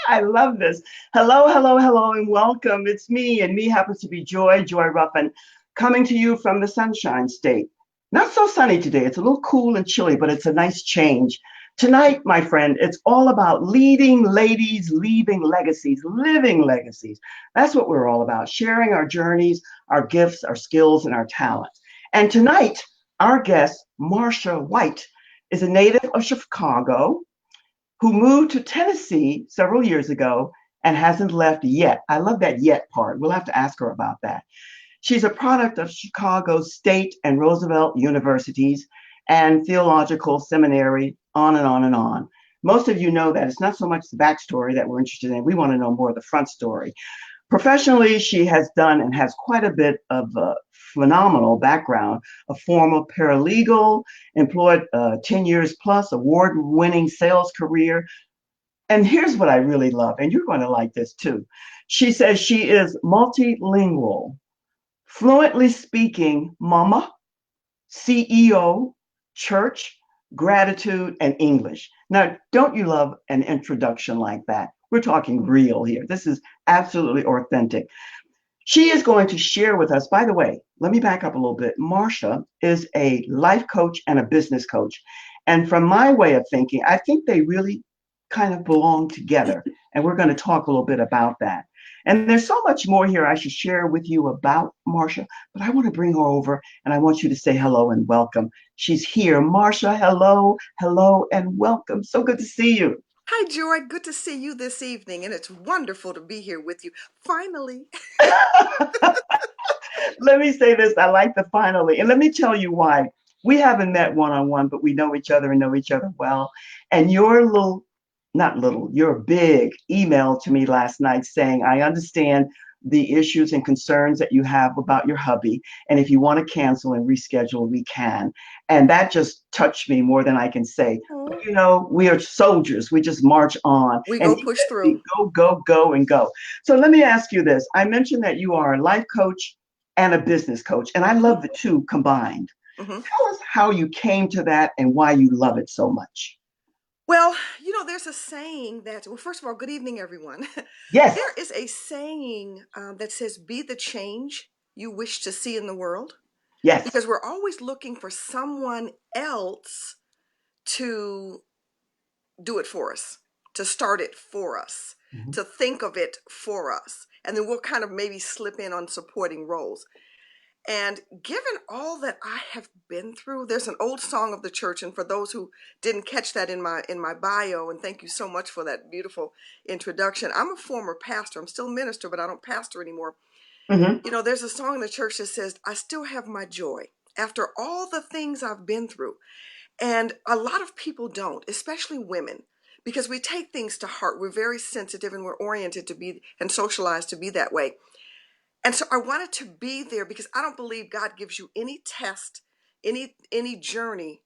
I love this. Hello, hello, hello, and welcome. It's me, and me happens to be Joy Ruffin, coming to you from the Sunshine State. Not so sunny today. It's a little cool and chilly, but it's a nice change. Tonight, my friend, it's all about leading ladies, leaving legacies, living legacies. That's what we're all about, sharing our journeys, our gifts, our skills, and our talents. And tonight, our guest, Marcia Whyte, is a native of Chicago who moved to Tennessee several years ago and hasn't left yet. I love that yet part. We'll have to ask her about that. She's a product of Chicago State and Roosevelt universities and theological seminary, on and on and on. Most of you know that it's not so much the backstory that we're interested in. We want to know more of the front story. Professionally, she has done and has quite a bit of a phenomenal background, a former paralegal, employed 10 years plus, award winning sales career. And here's what I really love, and you're going to like this too. She says she is multilingual, fluently speaking mama, CEO, church, gratitude, and English. Now, don't you love an introduction like that? We're talking real here. This is absolutely authentic. She is going to share with us, by the way, let me back up a little bit. Marcia is a life coach and a business coach. And from my way of thinking, I think they really kind of belong together. And we're going to talk a little bit about that. And there's so much more here I should share with you about Marcia, but I want to bring her over and I want you to say hello and welcome. She's here. Marcia, hello, hello, and welcome. So good to see you. Hi, Joy. Good to see you this evening, and it's wonderful to be here with you. Finally. Let me say this. I like the finally. And let me tell you why. We haven't met one on one, but we know each other and know each other well. And your little, not little, your big email to me last night saying, I understand the issues and concerns that you have about your hubby. And if you want to cancel and reschedule, we can. And that just touched me more than I can say. But Oh, you know, we are soldiers. We just march on we and go push we through. go, go, go, and go. So let me ask you this. I mentioned that you are a life coach and a business coach, and I love the two combined. Hmm. Tell us how you came to that and why you love it so much. Well, there's a saying that, well, first of all, good evening, everyone. Yes, There is a saying that says, be the change you wish to see in the world, yes. because we're always looking for someone else to do it for us, to start it for us, Mhm. to think of it for us. And then we'll kind of maybe slip in on supporting roles. And given all that I have been through, there's an old song of the church, and for those who didn't catch that in my bio, and thank you so much for that beautiful introduction. I'm a former pastor. I'm still a minister, but I don't pastor anymore. Mhm. There's a song in the church that says, I still have my joy after all the things I've been through. And a lot of people don't, especially women, because we take things to heart. We're very sensitive and we're oriented to be and socialized to be that way. And so I wanted to be there because I don't believe God gives you any test, any journey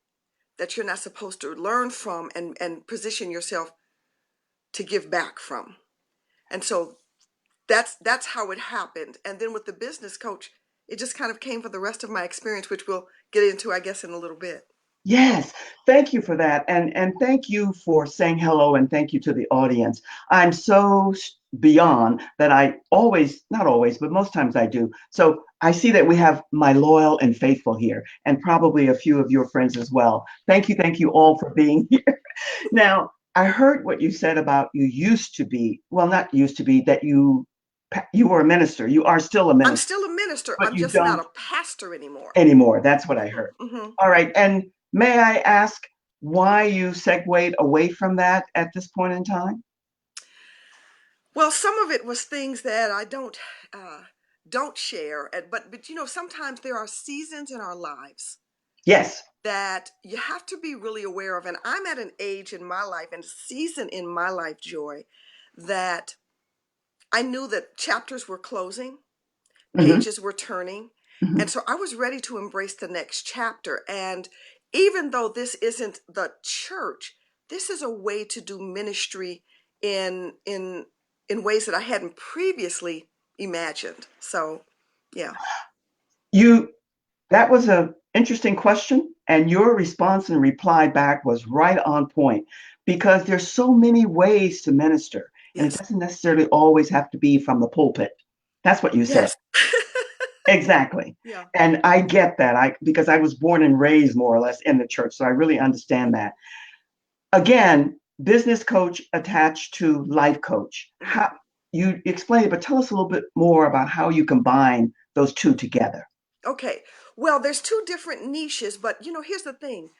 that you're not supposed to learn from and position yourself to give back from. And so that's how it happened. And then with the business coach, it just kind of came for the rest of my experience, which we'll get into, I guess, in a little bit. Yes, thank you for that. And thank you for saying hello and thank you to the audience. I'm so beyond that I always, not always, but most times I do. So I see that we have my loyal and faithful here and probably a few of your friends as well. Thank you all for being here. Now, I heard what you said about you used to be, well, not used to be, that you were a minister. You are still a I'm minister, still a minister. but I'm you just not don't a pastor anymore. anymore. That's what I Hmm. heard. Hmm. All right. And may I ask why you segued away from that at this point in time? Well, some of it was things that I don't share, but sometimes there are seasons in our lives Yes. that you have to be really aware of. And I'm at an age in my life and season in my life, Joy, that I knew that chapters were closing, Hmm. pages were turning, and Hmm. so I was ready to embrace the next chapter. And even though this isn't the church, this is a way to do ministry in in in ways that I hadn't previously imagined. So, yeah. You That was an interesting question, and your response and reply back was right on point because there's so many ways to minister, and it Yes. doesn't necessarily always have to be from the pulpit. That's what you said. Yes. Exactly. Yeah. And I get that. I because I was born and raised more or less in the church, so I really understand that. Again, business coach attached to life coach. Mhm. How you explain it, but tell us a little bit more about how you combine those two together. Okay. Well, there's two different niches, but here's the thing.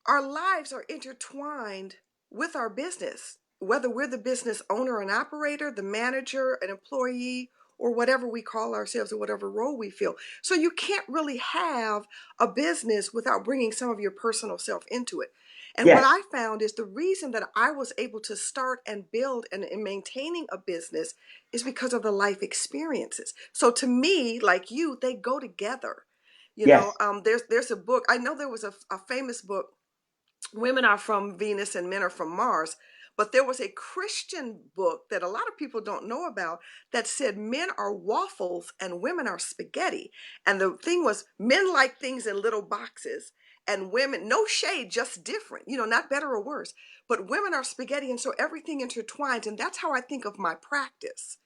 Our lives are intertwined with our business, whether we're the business owner and operator, the manager, an employee, or whatever we call ourselves or whatever role we feel. So you can't really have a business without bringing some of your personal self into it. And what Yes, I found is the reason that I was able to start and build and maintaining a business is because of the life experiences. So to me, like you, they go together. yes. There's a book. I know there was a famous book, Women Are From Venus and Men Are From Mars. But there was a Christian book that a lot of people don't know about that said men are waffles and women are spaghetti. And the thing was, men like things in little boxes, and women, no shade, just different, not better or worse. But women are spaghetti, and so everything intertwines. And that's how I think of my practice,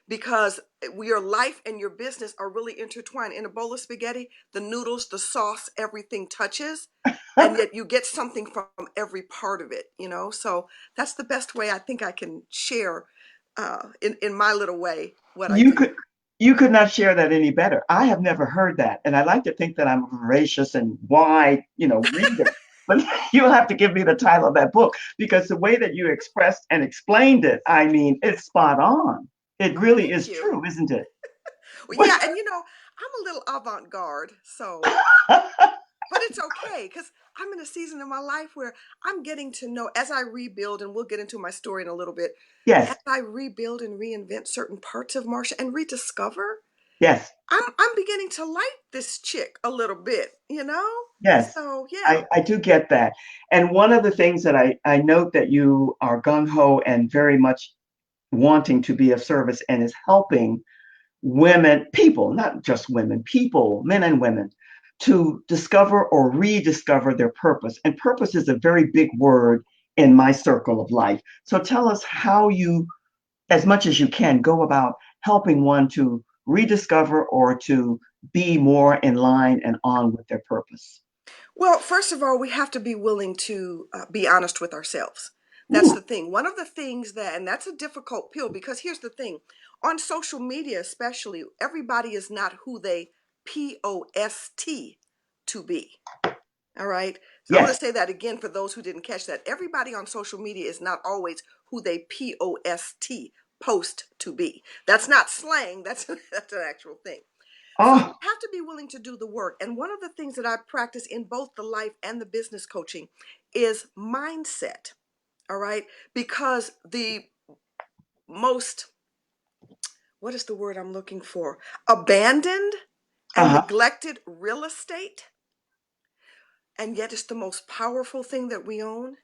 because your life and your business are really intertwined. In a bowl of spaghetti, the noodles, the sauce, everything touches, and yet you get something from every part of it. So that's the best way I think I can share, in my little way, what I You do. could you could not share that any better. I have never heard that, and I like to think that I'm a voracious and wide, reader. But you'll have to give me the title of that book because the way that you expressed and explained it, I mean, it's spot on. It Oh, really thank is you. true, isn't it? Well, yeah, and I'm a little avant-garde, so but it's okay because I'm in a season of my life where I'm getting to know as I rebuild, and we'll get into my story in a little bit. As Yes, I rebuild and reinvent certain parts of Marcia and rediscover, yes, I'm beginning to like this chick a little bit. yes. So yeah. I do get that. And one of the things that I note that you are gung ho and very much wanting to be of service and is helping women, people, not just women, people, men and women, to discover or rediscover their purpose. And purpose is a very big word in my circle of life. So tell us how you, as much as you can, go about helping one to rediscover or to be more in line and on with their purpose. Well, first of all, we have to be willing to be honest with ourselves. That's Ooh, the thing. One of the things and that's a difficult pill, because here's the thing, on social media, especially, everybody is not who they POST to be. All right. So I'm going yes. to say that again for those who didn't catch that. Everybody on social media is not always who they post to be. That's not slang. That's that's an actual thing. So Oh, you have to be willing to do the work. And one of the things that I practice in both the life and the business coaching is mindset. All right. Because the most, what is the word I'm looking for? Abandoned and uh-huh. neglected real estate, and yet it's the most powerful thing that we own,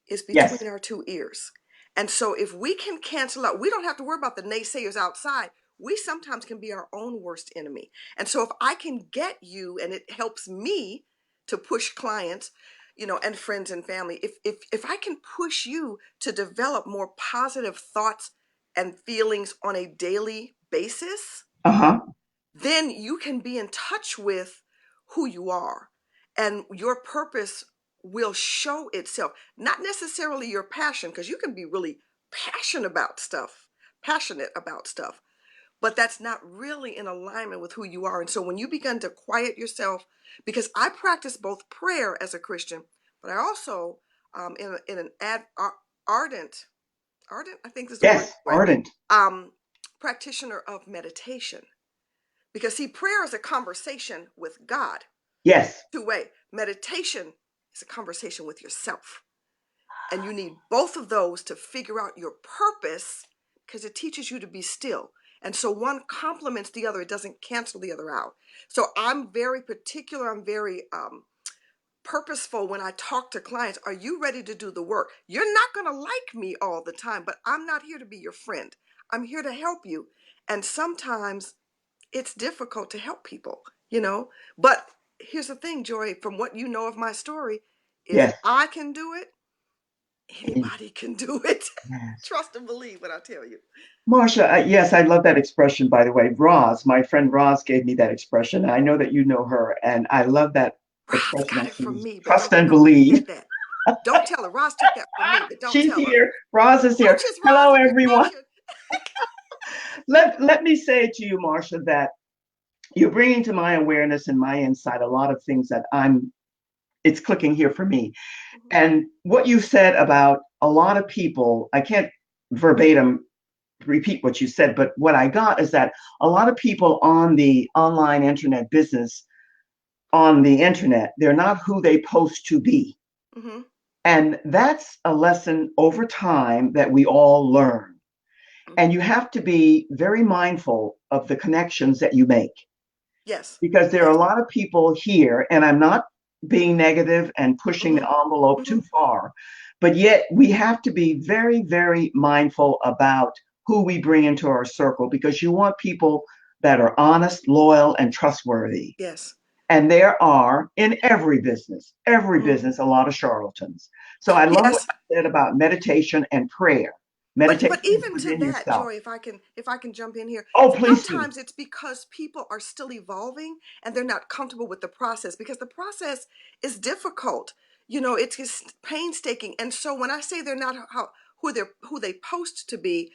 is Yes. between our two ears. And so if we can cancel out, we don't have to worry about the naysayers outside. We sometimes can be our own worst enemy. And so if I can get you, and it helps me to push clients, and friends and family, if I can push you to develop more positive thoughts and feelings on a daily basis, Uh-huh. then you can be in touch with who you are, and your purpose will show itself. Not necessarily your passion, because you can be really passionate about stuff, but that's not really in alignment with who you are. And so when you begin to quiet yourself, because I practice both prayer as a Christian, but I also, in an ardent ardent, I think is the word, Yes. way, Ardent. um practitioner of meditation. Because see, prayer is a conversation with God, Yes. two-way. Meditation is a conversation with yourself. And you need both of those to figure out your purpose, because it teaches you to be still. And so one complements the other, it doesn't cancel the other out. So I'm very particular, I'm very purposeful when I talk to clients. Are you ready to do the work? You're not going to like me all the time, but I'm not here to be your friend. I'm here to help you. And sometimes it's difficult to help people. But here's the thing, Joy, from what you know of my story, if Yes. I can do it, Anybody can do it. Yes. Trust and believe what I tell you. Marcia, yes, I love that expression, by the way. Roz, my friend Roz gave me that expression. I know that you know her, and I love that Roz expression got that it she from was me, but trust don't and tell her you believe. said that. Don't tell her. Roz took that from me, but don't She's tell her. here. Roz is here. Coaches Roz, Hello, if you're everyone. watching. Let me say to you, Marcia, that you're bringing to my awareness and my insight a lot of things that it's clicking here for me. Mhm. And what you said about a lot of people, I can't verbatim repeat what you said, but what I got is that a lot of people on the online internet business, on the internet, they're not who they post to be. Mhm. And that's a lesson over time that we all learn. And Mhm. you have to be very mindful of the connections that you make Yes. because there are Yes. a lot of people here, and I'm not being negative and pushing the Mhm. envelope too Mhm. far, but yet we have to be very, very mindful about who we bring into our circle because you want people that are honest, loyal, and trustworthy. Yes. And there are in every Mhm. business, a lot of charlatans. So I love what Yes. you said about meditation and prayer. But Meditation is even to within that, yourself. Joy, if I can jump in here, Oh, please do. sometimes it's because people are still evolving and they're not comfortable with the process because the process is difficult. It's just painstaking. And so when I say they're not who they post to be,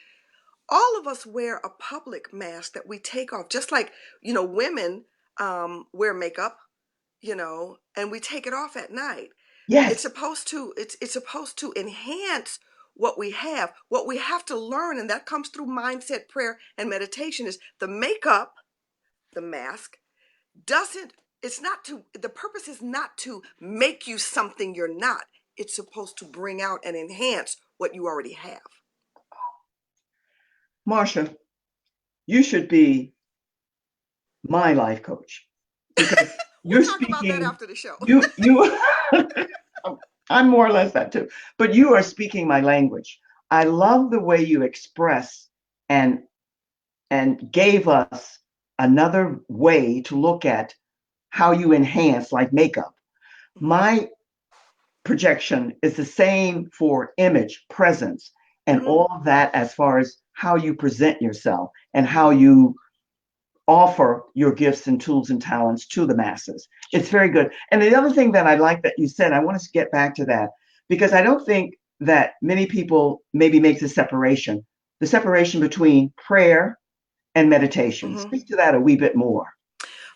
all of us wear a public mask that we take off. Just like, women wear makeup, and we take it off at night. It's Yes, supposed to it's supposed to enhance what we have to learn, and that comes through mindset, prayer, and meditation. Is the makeup, the mask doesn't it's not to the purpose is not to make you something you're not. It's supposed to bring out and enhance what you already have. Marcia, you should be my life coach because We'll you're talk about that speaking, after the show. you, I'm more or less that too, but you are speaking my language. I love the way you express and gave us another way to look at how you enhance like makeup. Mhm. My projection is the same for image, presence, and Mhm. all of that as far as how you present yourself and how Mhm. you offer your gifts and tools and talents to the masses. It's very good. And the other thing that I like that you said, I want to get back to that because I don't think that many people maybe make the separation between prayer and meditation. Mhm. Speak to that a wee bit more.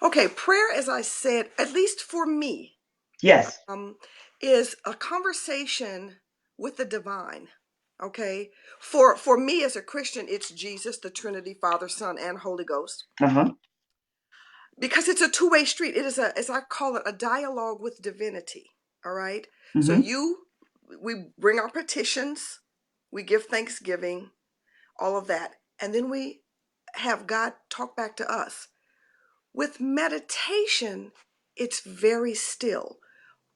Okay, prayer, as I said, at least for me, Yes. um, is a conversation with the divine. Okay, for me as a Christian, it's Jesus, the Trinity, Father, Son, and Holy Ghost, Uh-huh. because it's a two-way street. It is as I call it, a dialogue with divinity. All right, so Mm-hmm. we bring our petitions, we give thanksgiving, all of that, and then we have God talk back to us. With meditation, it's very still.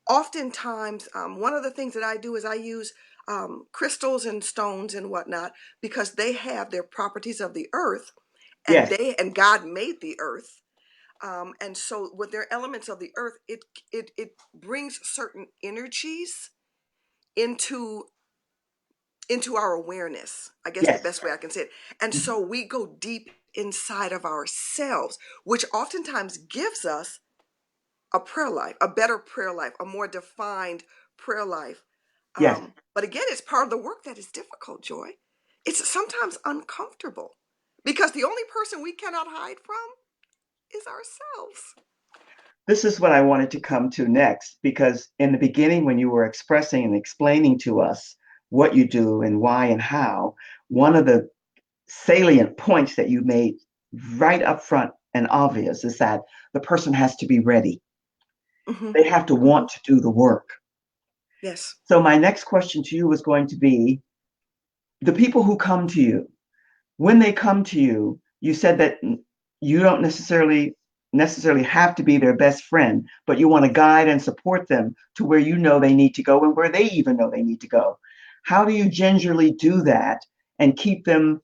Oftentimes, one of the things that I do is I use crystals and stones and whatnot because they have their properties of the earth, and Yes. they and God made the earth, and so with their elements of the earth, it brings certain energies into our awareness. I guess the Yes. best way I can say it, and Mhm. so we go deep inside of ourselves, which oftentimes gives us a prayer life, a better prayer life, a more defined prayer life. Yes. But again, it's part of the work that is difficult, Joy. It's sometimes uncomfortable because the only person we cannot hide from is ourselves. This is what I wanted to come to next because in the beginning, when you were expressing and explaining to us what you do and why and how, one of the salient points that you made right up front and obvious is that the person has to be ready. Hmm. They have to Hmm. want to do the work. Yes. So my next question to you is going to be the people who come to you, when they come to you, you said that you don't necessarily have to be their best friend, but you want to guide and support them to where you know they need to go and where they even know they need to go. How do you gingerly do that and keep them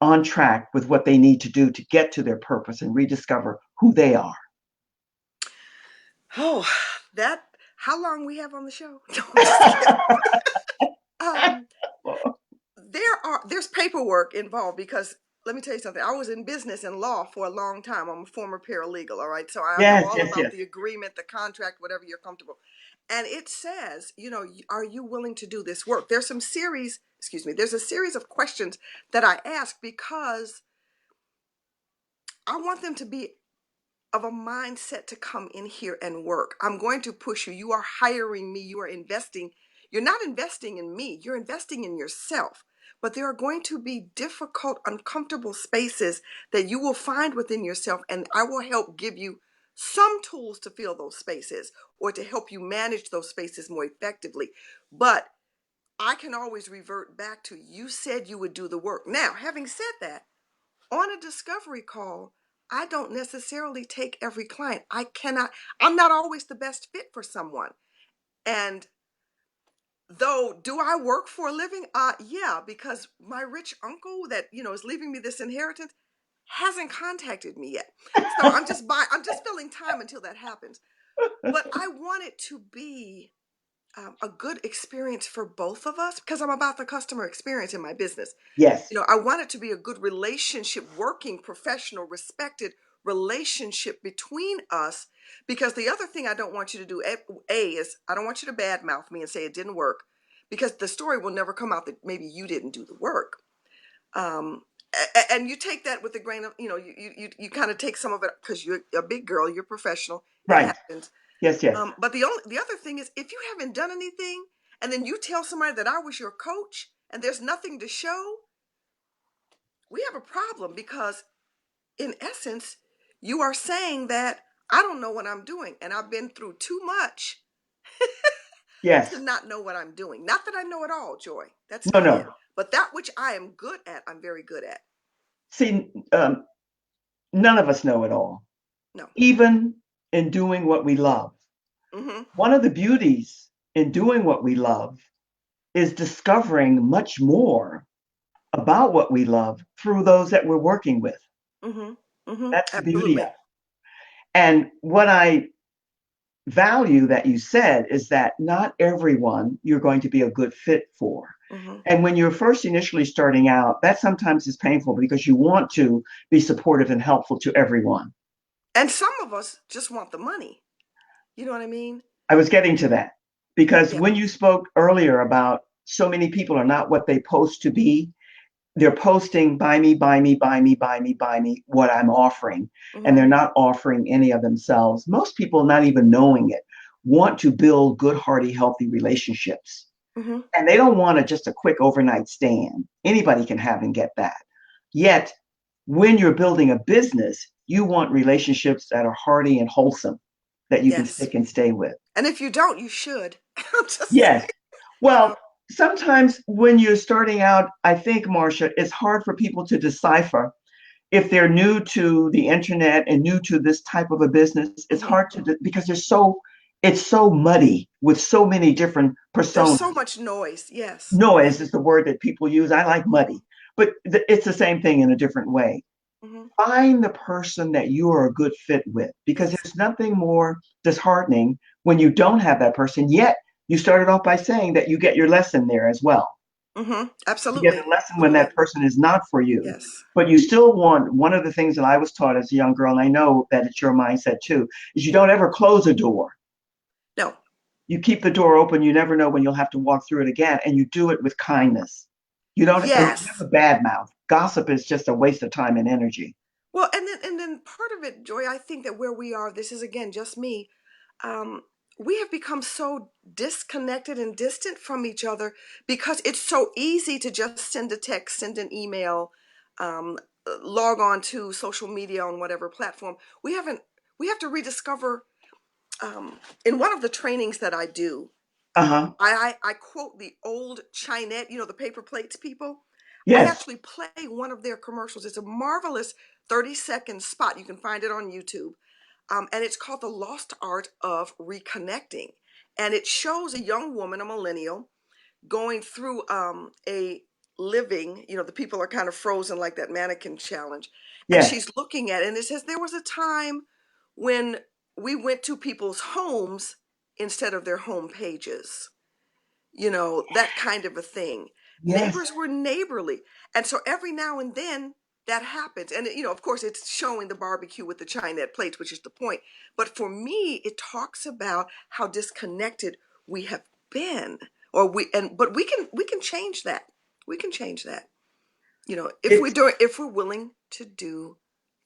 on track with what they need to do to get to their purpose and rediscover who they are? Oh, that. How long we have on the show? No, I'm just kidding. um, there's paperwork involved because let me tell you something. I was in business and law for a long time. I'm a former paralegal, all right? So I know Yes, all yes, about yes. the agreement, the contract, whatever you're comfortable. And it says, are you willing to do this work? There's a series of questions that I ask because I want them to be of a mindset to come in here and work. I'm going to push you. You are hiring me. You are investing. You're not investing in me. You're investing in yourself. But there are going to be difficult, uncomfortable spaces that you will find within yourself. And I will help give you some tools to fill those spaces or to help you manage those spaces more effectively. But I can always revert back to you said you would do the work. Now, having said that, on a discovery call, I don't necessarily take every client. I'm not always the best fit for someone. And though, do I work for a living? Yeah, because my rich uncle that, is leaving me this inheritance hasn't contacted me yet. So I'm just filling time until that happens. But I want it to be a good experience for both of us because I'm about the customer experience in my business. Yes, I want it to be a good relationship, working, professional, respected relationship between us. Because the other thing I don't want you to do, is I don't want you to badmouth me and say it didn't work, because the story will never come out that maybe you didn't do the work. And you take that with a grain of, you kind of take some of it because you're a big girl, you're professional, it right. happens. Yes, yes. But the other thing is, if you haven't done anything, and then you tell somebody that I was your coach, and there's nothing to show, we have a problem because in essence you are saying that I don't know what I'm doing and I've been through too much to Yes. not know what I'm doing. Not that I know it all, Joy, that's No, not it, no. but that which I am good at, I'm very good at. See, none of us know it all, No. even in doing what we love. Mm-hmm. One of the beauties in doing what we love is discovering much more about what we love through those that we're working with. Mm-hmm. Mm-hmm. That's the beauty of Absolutely. it. And what I value that you said is that not everyone you're going to be a good fit for. Mm-hmm. And when you're first initially starting out, that sometimes is painful because you want to be supportive and helpful to everyone. And some of us just want the money, you know what I mean? I was getting to that because Yeah. when you spoke earlier about so many people are not what they post to be, they're posting buy me, buy me, buy me, buy me, buy me, what I'm offering. And Mm-hmm. they're not offering any of themselves. Most people, not even knowing it, want to build good, hearty, healthy relationships. Mm-hmm. And they don't want just a quick overnight stand. Anybody can have and get that. Yet, when you're building a business, you want relationships that are hearty and wholesome that you can Yes. stick and stay with. And if you don't, you should. I'm just saying, Yes. you know. Well, sometimes when you're starting out, I think, Marcia, it's hard for people to decipher if they're new to the internet and new to this type of a business. It's Mm-hmm. hard to because it's so muddy with so many different There's so personas. much noise. Yes. Yes. Noise is the word that people use. I like muddy, but it's the same thing in a different way. Mm-hmm. Find the person that you are a good fit with because Yes. there's nothing more disheartening when you don't have that person. Yet you started off by saying that you get your lesson there as well. Mm-hmm. You get Absolutely. a lesson when Absolutely. that person is not for you. Yes. But you still want one of the things that I was taught as a young girl, and I know that it's your mindset too, is you don't ever close a door. No. You keep the door open, you never know when you'll have to walk through it again, and you do it with kindness. You don't and you Yes. never bad mouth. Gossip is just a waste of time and energy. Well, and then part of it, Joy, I think that where we are, this is again just me. Um, we have become so disconnected and distant from each other because it's so easy to just send a text, send an email, um, log on to social media on whatever platform. We haven't. We have to rediscover. In one of the trainings that I do, Uh-huh. I quote the old Chinette, the paper plates people. I Yes. actually play one of their commercials. It's a marvelous 30-second spot. You can find it on YouTube. And it's called The Lost Art of Reconnecting. And it shows a young woman, a millennial, going through a living, the people are kind of frozen like that mannequin challenge. And Yes. she's looking at it, and it says there was a time when we went to people's homes instead of their home pages. that kind of a thing. Yes. Neighbors were neighborly. And so every now and then that happens. And, of course, it's showing the barbecue with the Chinese plates, which is the point. But for me, it talks about how disconnected we have been. But we can change that. We can change that. It's If we're willing to do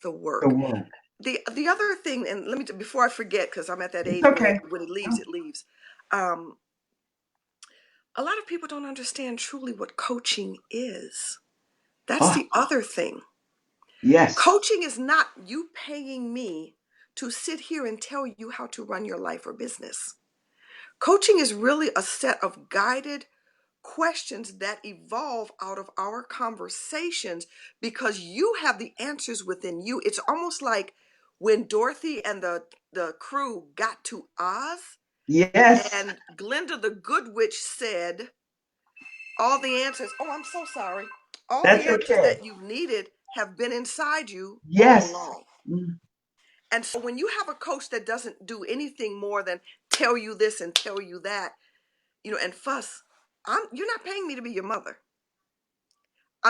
the the work. work. The other thing, and let me, before I forget, because I'm at that It's age where okay. when it leaves, it leaves. Um, a lot of people don't understand truly what coaching is. That's Ah, the other thing. yes. Coaching is not you paying me to sit here and tell you how to run your life or business. Coaching is really a set of guided questions that evolve out of our conversations because you have the answers within you. It's almost like when Dorothy and the crew got to Oz Yes. and Glinda the Good Witch said, all the answers, oh, I'm so sorry. All the That's answers okay. that you've needed have been inside you all Yes. along. Mm. And so when you have a coach that doesn't do anything more than tell you this and tell you that, and fuss, you're not paying me to be your mother.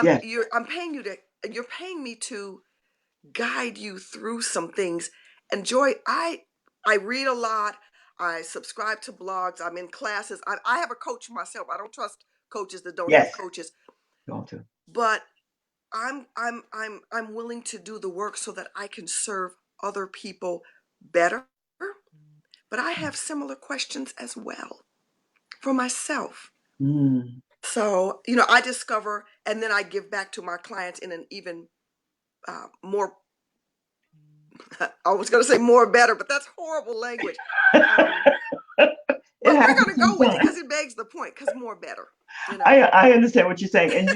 Yes. You're paying me to guide you through some things. And Joy, I read a lot. I subscribe to blogs. I'm in classes. I have a coach myself. I don't trust coaches that don't have Yes. coaches. Going to. But I'm willing to do the work so that I can serve other people better. But I have similar questions as well for myself. Mm. So, I discover and then I give back to my clients in an even more, I was going to say more better, but that's horrible language. Um, It but we're happens going to go with it sometimes. because it begs the point, because more better, you know. I understand what you're saying, and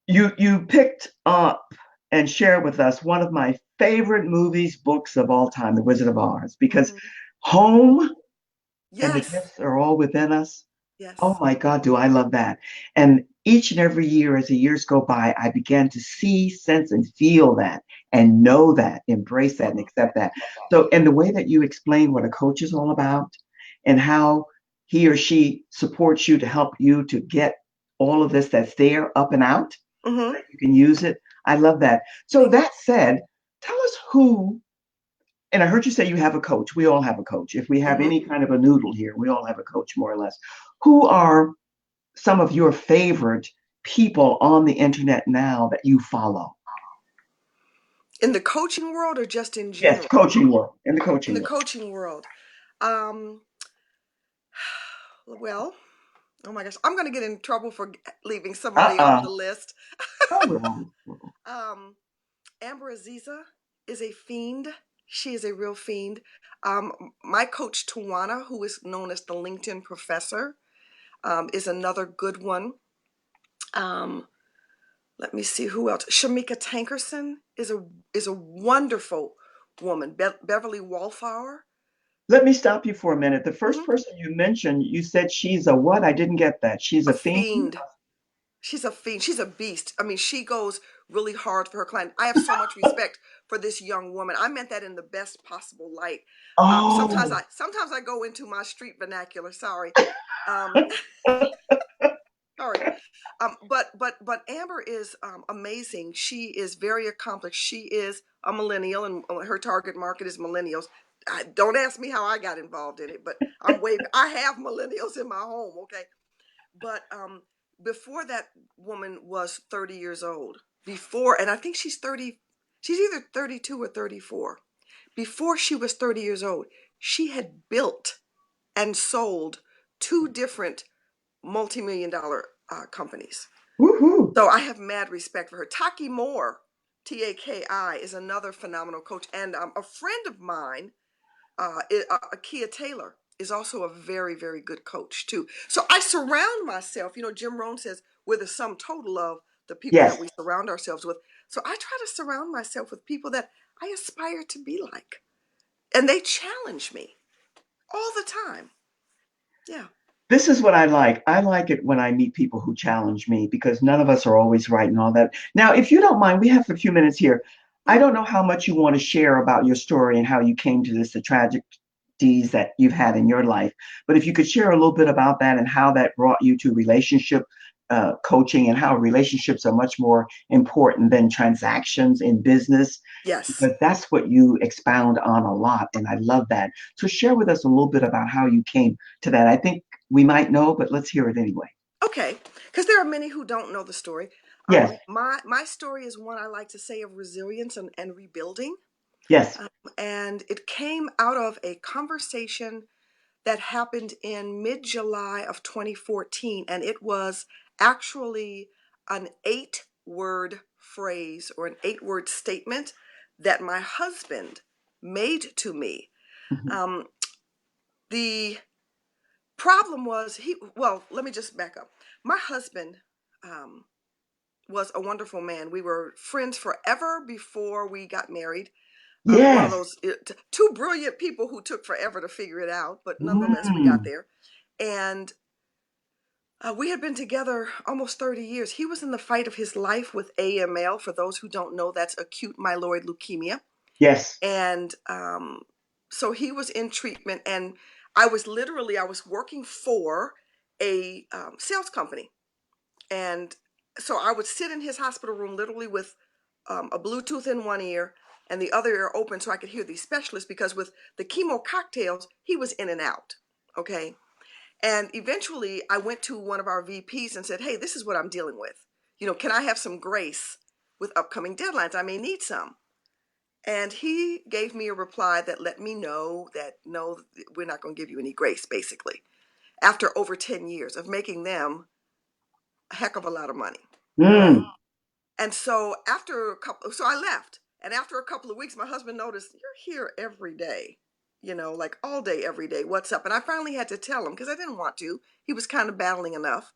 you picked up and shared with us one of my favorite movies, books of all time, The Wizard of Oz, because Mhm. home and the Yes, gifts are all within us. Oh yes. my God, do I love that. And each and every year, as the years go by, I began to see, sense, and feel that and know that, embrace that, and accept that. So, and the way that you explain what a coach is all about and how he or she supports you to help you to get all of this that's there up and out, Hmm. that you can use it. I love that. So, Thank you. that said, tell us who, and I heard you say you have a coach. We all have a coach. If we have Hmm. any kind of a noodle here, we all have a coach, more or less. Who are some of your favorite people on the internet now that you follow? In the coaching world or just in Yes, general? coaching world, in the In coaching the world. coaching world. Um, well, oh my gosh, I'm going to get in trouble for leaving somebody off Uh-uh. the list. Oh, well. Um, Amber Aziza is a fiend. She is a real fiend. My coach Tawana, who is known as the LinkedIn professor, is another good one. Um, Let me see who else. Shamika Tankerson is a wonderful woman. Beverly Wallflower. Let me stop you for a minute. The first Hmm. person you mentioned, you said she's a what? I didn't get that. She's A a fiend? fiend. She's a fiend. She's a beast. I mean, she goes really hard for her client. I have so much respect for this young woman. I meant that in the best possible light. Sometimes Oh, I go into my street vernacular. Sorry. Um, Sorry. But Amber is amazing. She is very accomplished. She is a millennial, and her target market is millennials. Don't ask me how I got involved in it, but I have millennials in my home. Okay, but before that woman was 30 years old. And I think she's 30. She's either 32 or 34. Before she was 30 years old, she had built and sold two different multi-million dollar companies. woohoo. So I have mad respect for her. Taki Moore, Taki, is another phenomenal coach. And a friend of mine, Akia Taylor, is also a very, very good coach too. So I surround myself, Jim Rohn says we're the sum total of the people that Yes. we surround ourselves with. So I try to surround myself with people that I aspire to be like. And they challenge me all the time. Yeah. This is what I like. I like it when I meet people who challenge me because none of us are always right and all that. Now, if you don't mind, we have a few minutes here. I Mhm. don't know how much you want to share about your story and how you came to this, the tragic ESTs that you've had in your life. But if you could share a little bit about that and how that brought you to relationship coaching and how relationships are much more important than transactions in business, Yes. because that's what you expound on a lot. And I love that. So share with us a little bit about how you came to that. I think we might know, but let's hear it anyway. Okay. Because there are many who don't know the story. Yes, My story is one I like to say of resilience and rebuilding. yes. And it came out of a conversation that happened in mid-July of 2014, and it was actually an 8-word phrase or an 8-word statement that my husband made to me. Mhm. Um, the problem was well, let me just back up. My husband um, was a wonderful man. We were friends forever before we got married. One of Yes. those two brilliant people who took forever to figure it out, but nonetheless, we got Mm. there. And we had been together almost 30 years. He was in the fight of his life with AML. For those who don't know, that's acute myeloid leukemia. Yes. And so he was in treatment, and I was working for a sales company. And so I would sit in his hospital room literally with a Bluetooth in one ear and the other ear open so I could hear these specialists, because with the chemo cocktails, he was in and out. Okay. And eventually I went to one of our VPs and said, "Hey, this is what I'm dealing with. Can I have some grace with upcoming deadlines? I may need some." And he gave me a reply that let me know that no, we're not going to give you any grace, basically, after over 10 years of making them a heck of a lot of money. All right. Mm. And so so I left. And after a couple of weeks, my husband noticed, "You're here every day, like all day, every day. What's up?" And I finally had to tell him because I didn't want to. He was kind of battling enough.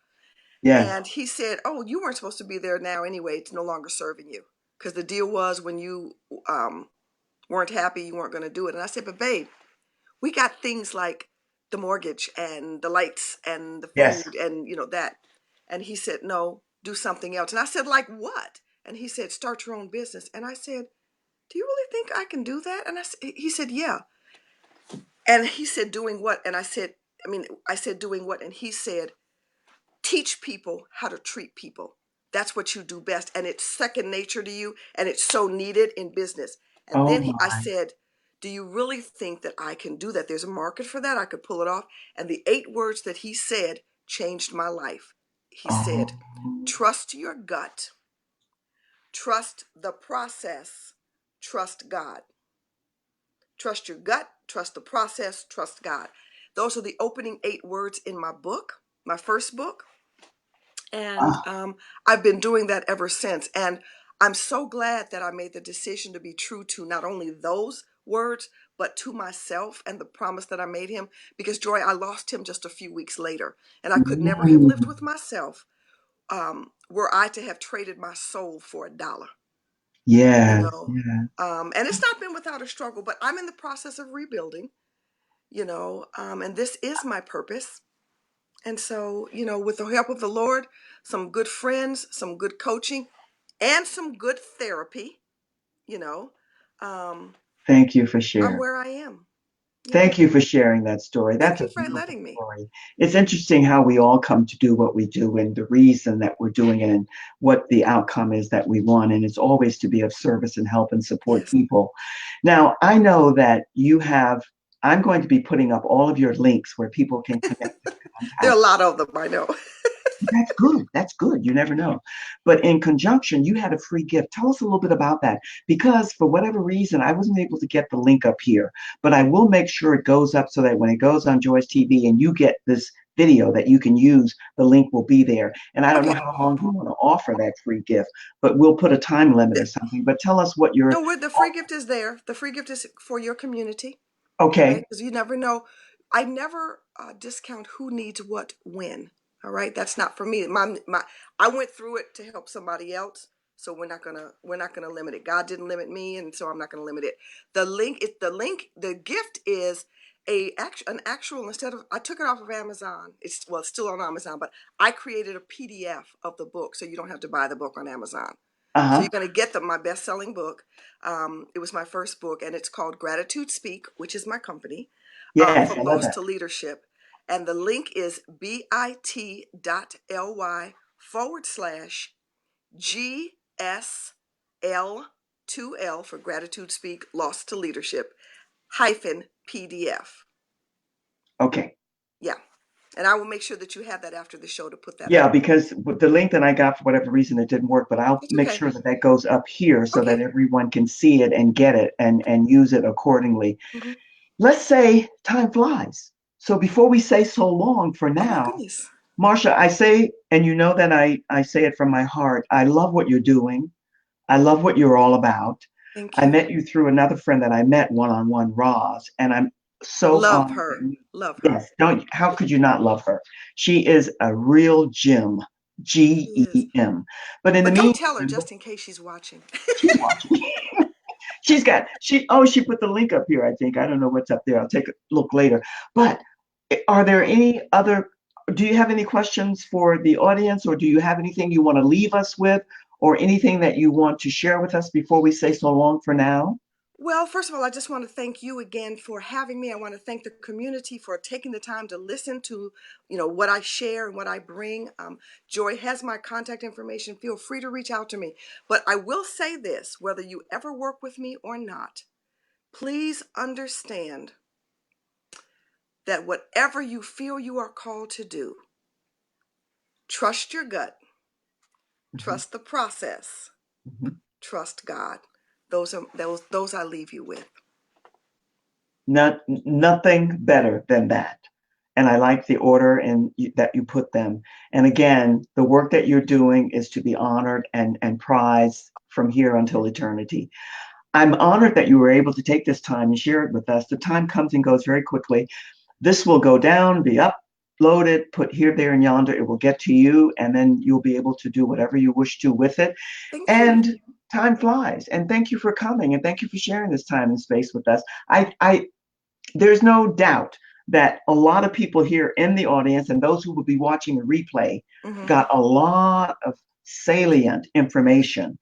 Yes. And he said, "Oh, you weren't supposed to be there now anyway. It's no longer serving you. Because the deal was when you weren't happy, you weren't going to do it." And I said, "But babe, we got things like the mortgage and the lights and the Yes. food and that." And he said, "No, do something else." And I said, "Like what?" And he said, "Start your own business." And I said, "Do you really think I can do that?" And he said, "Yeah." And he said, "Doing what?" And I said, "Doing what?" And he said, "Teach people how to treat people. That's what you do best. And it's second nature to you. And it's so needed in business." And Oh then I my. said, "Do you really think that I can do that? There's a market for that. I could pull it off." And the 8 words that he said changed my life. He said, Oh. "Trust your gut, trust the process, trust God." Trust your gut, trust the process, trust God. Those are the opening 8 words in my book, my first book. And Ah. I've been doing that ever since. And I'm so glad that I made the decision to be true to not only those words, but to myself and the promise that I made him. Because, Joy, I lost him just a few weeks later. And I could never have lived Mm. with myself were I to have traded my soul for a dollar, you Yes. know. Yeah. And it's not been without a struggle, but I'm in the process of rebuilding, and this is my purpose. And so, with the help of the Lord, some good friends, some good coaching, and some good therapy, you know, um, Thank you for I'm sharing. where I am. Yeah. Thank you for sharing that story. Thank That's a you for beautiful letting me. story. It's interesting how we all come to do what we do and the reason that we're doing it and what the outcome is that we want. And it's always to be of service and help and support Yes. people. Now, I know that I'm going to be putting up all of your links where people can connect and There are contact. a lot of them, I know. That's good. That's good. You never know. But in conjunction, you had a free gift. Tell us a little bit about that because for whatever reason, I wasn't able to get the link up here, but I will make sure it goes up so that when it goes on Joy's TV and you get this video that you can use, the link will be there. And I don't know Okay. how long you want to offer that free gift, but we'll put a time limit or something. But tell us what you're. No, the free gift is there. The free gift is for your community. All right, Okay. because you never know. I never discount who needs what when. All right, that's not for me. I went through it to help somebody else, so we're not gonna limit it. God didn't limit me, and so I'm not gonna limit it. The gift is an actual, instead of, I took it off of Amazon. It's still on Amazon, but I created a PDF of the book, so you don't have to buy the book on Amazon. So Uh-huh. you're going to get my best-selling book. It was my first book, and it's called Gratitude Speak, which is my company. Yes, I from love Lost that. to Leadership. And the link is bit.ly/GSL2L for Gratitude Speak Lost to Leadership hyphen PDF. Okay. Yeah. And I will make sure that you have that after the show to put that Yeah, up. because with the link that I got, for whatever reason, it didn't work, but I'll It's make okay. sure that that goes up here so Okay. that everyone can see it and get it and use it accordingly. Hmm. Let's say time flies. So before we say so long for Oh my now, goodness. Marcia, I say, and you know that I say it from my heart, I love what you're doing. I love what you're all about. Thank I you. met you through another friend that I met one-on-one, Roz, and I'm so Love honored that her. you, Love her. yes, don't, how could you not love her? She is a real gem, She is. Gem. But in the But don't tell her meantime, just in case she's watching. she's watching. She put the link up here, I think. I don't know what's up there. I'll take a look later. But are there any other, do you have any questions for the audience, or do you have anything you want to leave us with, or anything that you want to share with us before we say so long for now? Well, first of all, I just want to thank you again for having me. I want to thank the community for taking the time to listen to, what I share and what I bring. Joy has my contact information. Feel free to reach out to me. But I will say this, whether you ever work with me or not, please understand that whatever you feel you are called to do, trust your gut, Mhm, trust the process, mhm. trust God. Those I leave you with. Nothing better than that. And I like the order that you put them. And again, the work that you're doing is to be honored and prized from here until eternity. I'm honored that you were able to take this time and share it with us. The time comes and goes very quickly. This will go down, be uploaded, put here, there, and yonder. It will get to you, and then you'll be able to do whatever you wish to with it. Thank you. And time flies. And thank you for coming, and thank you for sharing this time and space with us. There's no doubt that a lot of people here in the audience and those who will be watching the replay Hmm. got a lot of salient information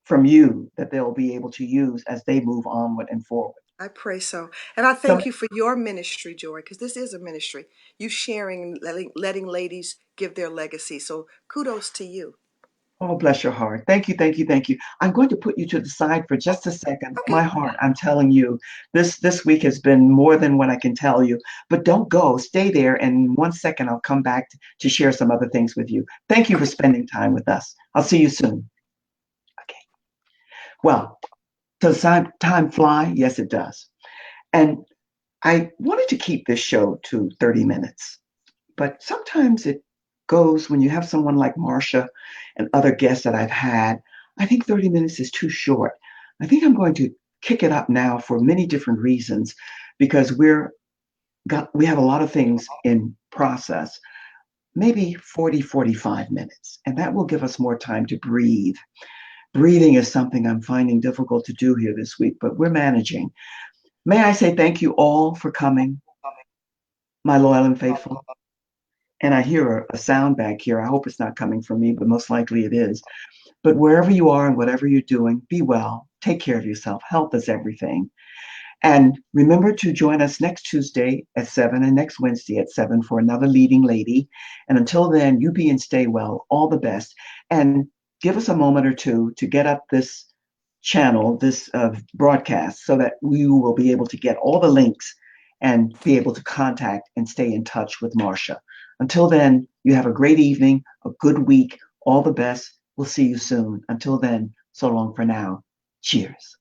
from you that they'll be able to use as they move onward and forward. I pray so. And I So, thank you for your ministry, Joy, because this is a ministry. You sharing, letting ladies give their legacy. So kudos to you. oh, bless your heart. Thank you, thank you, thank you. I'm going to put you to the side for just a second. Okay. My heart, I'm telling you, this week has been more than what I can tell you. But don't go. Stay there. And in 1 second, I'll come back to share some other things with you. Thank you for Okay. spending time with us. I'll see you soon. Okay. Well, does time fly? Yes, it does. And I wanted to keep this show to 30 minutes, but sometimes it goes when you have someone like Marcia and other guests that I've had. I think 30 minutes is too short. I think I'm going to kick it up now for many different reasons because we have a lot of things in process. Maybe 40, 45 minutes, and that will give us more time to breathe. Breathing is something I'm finding difficult to do here this week, but we're managing. May I say thank you all for coming, my loyal and faithful. And I hear a sound back here. I hope it's not coming from me, but most likely it is. But wherever you are and whatever you're doing, be well. Take care of yourself. Health is everything. And remember to join us next Tuesday at 7 and next Wednesday at 7 for another leading lady. And until then, you be and stay well. All the best. And give us a moment or two to get up this channel, this broadcast, so that we will be able to get all the links and be able to contact and stay in touch with Marcia. Until then, you have a great evening, a good week, all the best. We'll see you soon. Until then, so long for now. Cheers.